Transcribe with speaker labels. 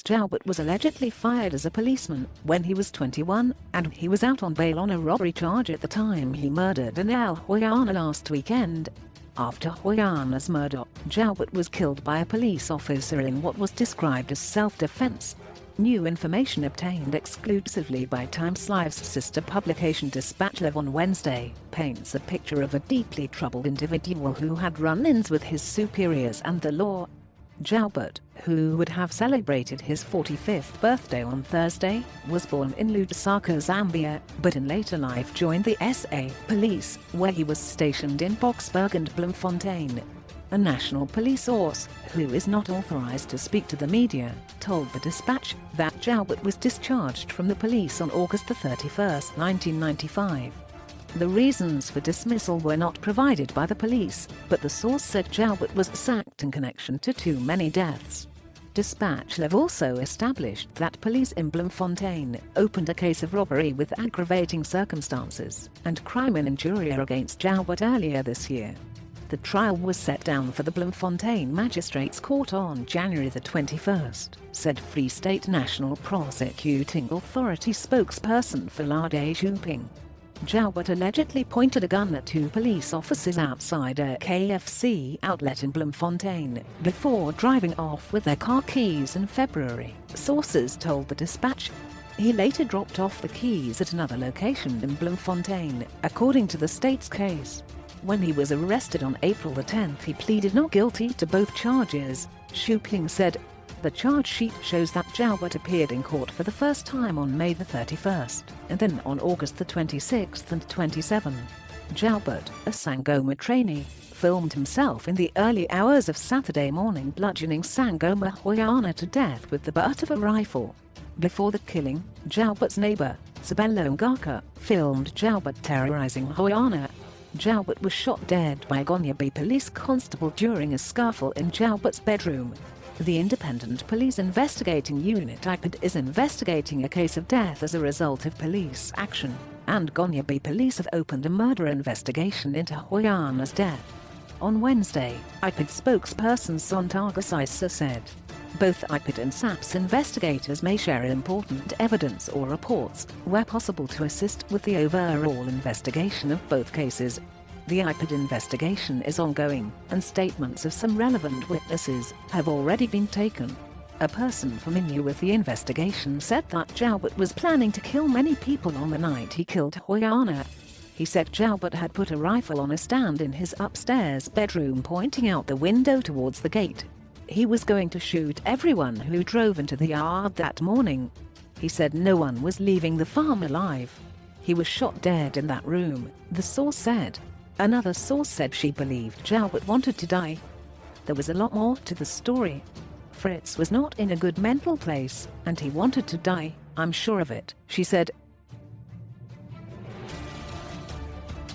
Speaker 1: Joubert was allegedly fired as a policeman when he was 21, and he was out on bail on a robbery charge at the time he murdered Anele Hoyana last weekend. After Hoyana's murder, Joubert was killed by a police officer in what was described as self-defense. New information obtained exclusively by Times Live's sister publication Dispatch Live on Wednesday paints a picture of a deeply troubled individual who had run-ins with his superiors and the law. Joubert, who would have celebrated his 45th birthday on Thursday, was born in Lusaka, Zambia, but in later life joined the SA Police, where he was stationed in Boksburg and Bloemfontein. A national police source, who is not authorized to speak to the media, told the Dispatch that Joubert was discharged from the police on August 31, 1995. The reasons for dismissal were not provided by the police, but the source said Joubert was sacked in connection to too many deaths. Dispatch Live also established that police in Bloemfontein opened a case of robbery with aggravating circumstances and crime in injuria against Joubert earlier this year. The trial was set down for the Bloemfontein Magistrates Court on January the 21st, said Free State National Prosecuting Authority spokesperson Philade Jouping. Joubert allegedly pointed a gun at two police officers outside a KFC outlet in Bloemfontein before driving off with their car keys in February, sources told the Dispatch. He later dropped off the keys at another location in Bloemfontein, according to the state's case. When he was arrested on April the 10th, he pleaded not guilty to both charges, Jouping said. The charge sheet shows that Joubert appeared in court for the first time on May the 31st, and then on August the 26th and 27th. Joubert, a Sangoma trainee, filmed himself in the early hours of Saturday morning bludgeoning Sangoma Hoyana to death with the butt of a rifle. Before the killing, Joubert's neighbor, Sabelo Ngaka, filmed Joubert terrorizing Hoyana. Joubert was shot dead by a Gonyabay police constable during a scuffle in Joubert's bedroom. The Independent Police Investigating Unit IPID is investigating a case of death as a result of police action, and Gonyabay police have opened a murder investigation into Hoyana's death. On Wednesday, IPID spokesperson Sontaga Sisa said, both IPID and SAPS investigators may share important evidence or reports, where possible, to assist with the overall investigation of both cases. The IPID investigation is ongoing, and statements of some relevant witnesses have already been taken. A person familiar with the investigation said that Joubert was planning to kill many people on the night he killed Hoyana. He said Joubert had put a rifle on a stand in his upstairs bedroom, pointing out the window towards the gate. He was going to shoot everyone who drove into the yard that morning. He said no one was leaving the farm alive. He was shot dead in that room, the source said. Another source said she believed Joubert wanted to die. There was a lot more to the story. Fritz was not in a good mental place, and he wanted to die, I'm sure of it, she said.